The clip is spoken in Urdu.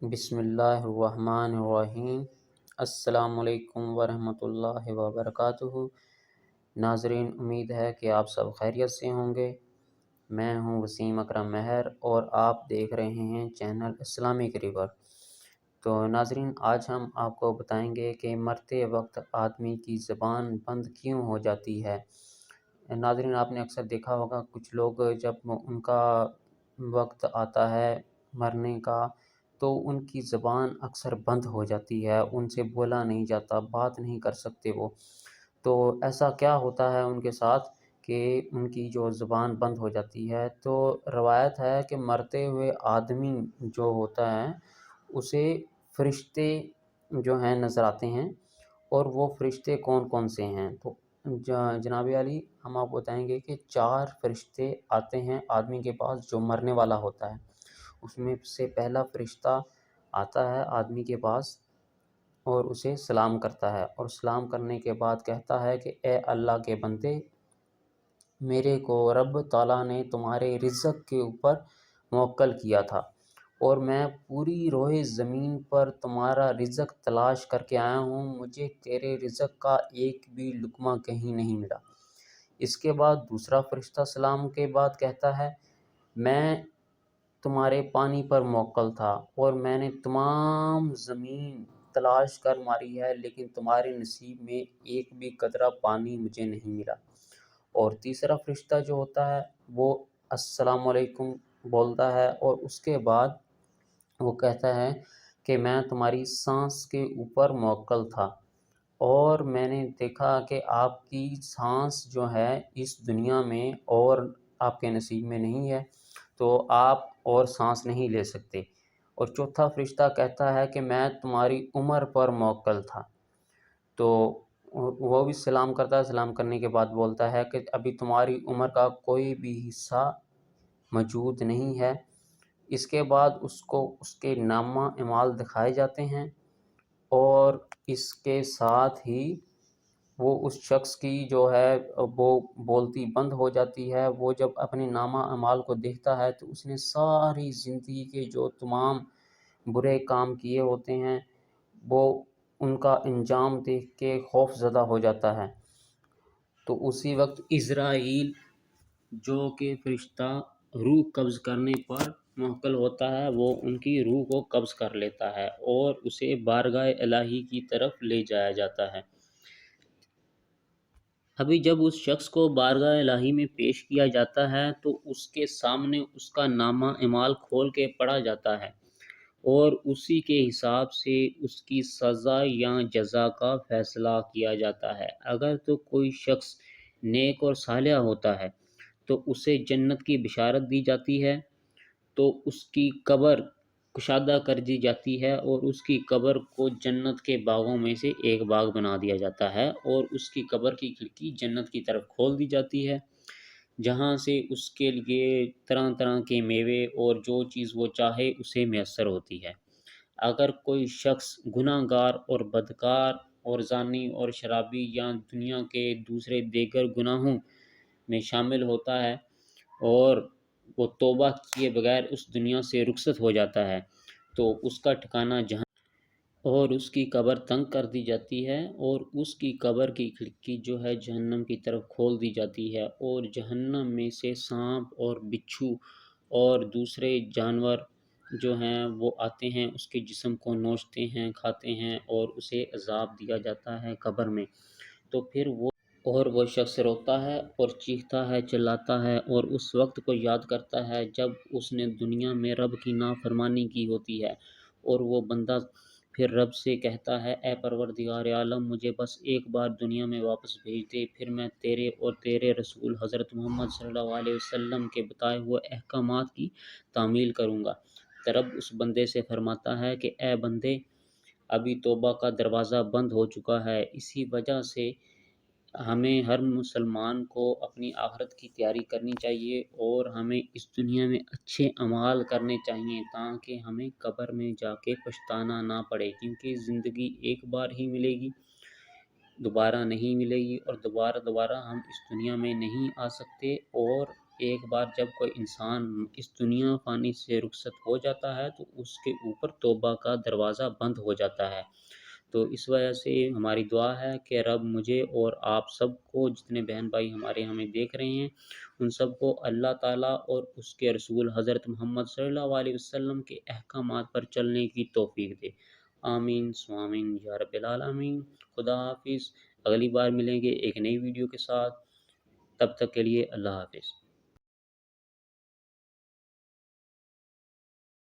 بسم اللہ الرحمن الرحیم۔ السلام علیکم ورحمۃ اللہ وبرکاتہ۔ ناظرین، امید ہے کہ آپ سب خیریت سے ہوں گے۔ میں ہوں وسیم اکرم مہر اور آپ دیکھ رہے ہیں چینل اسلامک ریور۔ تو ناظرین، آج ہم آپ کو بتائیں گے کہ مرتے وقت آدمی کی زبان بند کیوں ہو جاتی ہے۔ ناظرین، آپ نے اکثر دیکھا ہوگا کچھ لوگ جب ان کا وقت آتا ہے مرنے کا تو ان کی زبان اکثر بند ہو جاتی ہے، ان سے بولا نہیں جاتا، بات نہیں کر سکتے وہ۔ تو ایسا کیا ہوتا ہے ان کے ساتھ کہ ان کی جو زبان بند ہو جاتی ہے؟ تو روایت ہے کہ مرتے ہوئے آدمی جو ہوتا ہے اسے فرشتے جو ہیں نظر آتے ہیں، اور وہ فرشتے کون کون سے ہیں؟ تو جناب علی، ہم آپ کو بتائیں گے کہ 4 فرشتے آتے ہیں آدمی کے پاس جو مرنے والا ہوتا ہے۔ اس میں سے پہلا فرشتہ آتا ہے آدمی کے پاس اور اسے سلام کرتا ہے، اور سلام کرنے کے بعد کہتا ہے کہ اے اللہ کے بندے، میرے کو رب تعالیٰ نے تمہارے رزق کے اوپر موکل کیا تھا، اور میں پوری روئے زمین پر تمہارا رزق تلاش کر کے آیا ہوں، مجھے تیرے رزق کا ایک بھی لقمہ کہیں نہیں ملا۔ اس کے بعد دوسرا فرشتہ سلام کے بعد کہتا ہے، میں تمہارے پانی پر موکل تھا اور میں نے تمام زمین تلاش کر ماری ہے، لیکن تمہارے نصیب میں ایک بھی قطرہ پانی مجھے نہیں ملا۔ اور تیسرا فرشتہ جو ہوتا ہے وہ السلام علیکم بولتا ہے، اور اس کے بعد وہ کہتا ہے کہ میں تمہاری سانس کے اوپر موکل تھا، اور میں نے دیکھا کہ آپ کی سانس جو ہے اس دنیا میں اور آپ کے نصیب میں نہیں ہے، تو آپ اور سانس نہیں لے سکتے۔ اور چوتھا فرشتہ کہتا ہے کہ میں تمہاری عمر پر موکل تھا، تو وہ بھی سلام کرتا ہے، سلام کرنے کے بعد بولتا ہے کہ ابھی تمہاری عمر کا کوئی بھی حصہ موجود نہیں ہے۔ اس کے بعد اس کو اس کے نامہ اعمال دکھائے جاتے ہیں، اور اس کے ساتھ ہی وہ اس شخص کی جو ہے وہ بولتی بند ہو جاتی ہے۔ وہ جب اپنے نامہ اعمال کو دیکھتا ہے تو اس نے ساری زندگی کے جو تمام برے کام کیے ہوتے ہیں وہ ان کا انجام دیکھ کے خوف زدہ ہو جاتا ہے۔ تو اسی وقت عزرائیل جو کہ فرشتہ روح قبض کرنے پر موکل ہوتا ہے، وہ ان کی روح کو قبض کر لیتا ہے اور اسے بارگاہ الہی کی طرف لے جایا جاتا ہے۔ ابھی جب اس شخص کو بارگاہ الہی میں پیش کیا جاتا ہے تو اس کے سامنے اس کا نامہ اعمال کھول کے پڑھا جاتا ہے، اور اسی کے حساب سے اس کی سزا یا جزا کا فیصلہ کیا جاتا ہے۔ اگر تو کوئی شخص نیک اور صالح ہوتا ہے تو اسے جنت کی بشارت دی جاتی ہے، تو اس کی قبر کشادہ کر دی جاتی ہے، اور اس کی قبر کو جنت کے باغوں میں سے ایک باغ بنا دیا جاتا ہے، اور اس کی قبر کی کھڑکی جنت کی طرف کھول دی جاتی ہے، جہاں سے اس کے لیے طرح طرح کے میوے اور جو چیز وہ چاہے اسے میسر ہوتی ہے۔ اگر کوئی شخص گناہ گار اور بدکار اور زانی اور شرابی یا دنیا کے دوسرے دیگر گناہوں میں شامل ہوتا ہے اور وہ توبہ کیے بغیر اس دنیا سے رخصت ہو جاتا ہے، تو اس کا ٹھکانہ جہنم، اور اس کی قبر تنگ کر دی جاتی ہے، اور اس کی قبر کی کھڑکی جو ہے جہنم کی طرف کھول دی جاتی ہے، اور جہنم میں سے سانپ اور بچھو اور دوسرے جانور جو ہیں وہ آتے ہیں، اس کے جسم کو نوچتے ہیں، کھاتے ہیں، اور اسے عذاب دیا جاتا ہے قبر میں۔ تو پھر وہ شخص روتا ہے اور چیختا ہے، چلاتا ہے، اور اس وقت کو یاد کرتا ہے جب اس نے دنیا میں رب کی نافرمانی کی ہوتی ہے، اور وہ بندہ پھر رب سے کہتا ہے، اے پروردگار عالم، مجھے بس ایک بار دنیا میں واپس بھیج دے، پھر میں تیرے اور تیرے رسول حضرت محمد صلی اللہ علیہ وسلم کے بتائے ہوئے احکامات کی تعمیل کروں گا۔ تو رب اس بندے سے فرماتا ہے کہ اے بندے، ابھی توبہ کا دروازہ بند ہو چکا ہے۔ اسی وجہ سے ہمیں ہر مسلمان کو اپنی آخرت کی تیاری کرنی چاہیے، اور ہمیں اس دنیا میں اچھے اعمال کرنے چاہیے تاکہ ہمیں قبر میں جا کے پچھتانا نہ پڑے، کیونکہ زندگی ایک بار ہی ملے گی، دوبارہ نہیں ملے گی، اور دوبارہ ہم اس دنیا میں نہیں آ سکتے، اور ایک بار جب کوئی انسان اس دنیا فانی سے رخصت ہو جاتا ہے تو اس کے اوپر توبہ کا دروازہ بند ہو جاتا ہے۔ تو اس وجہ سے ہماری دعا ہے کہ رب مجھے اور آپ سب کو، جتنے بہن بھائی ہمارے ہمیں دیکھ رہے ہیں، ان سب کو اللہ تعالیٰ اور اس کے رسول حضرت محمد صلی اللہ علیہ وسلم کے احکامات پر چلنے کی توفیق دے۔ آمین سوامین یا رب العالمین۔ خدا حافظ۔ اگلی بار ملیں گے ایک نئی ویڈیو کے ساتھ، تب تک کے لیے اللہ حافظ۔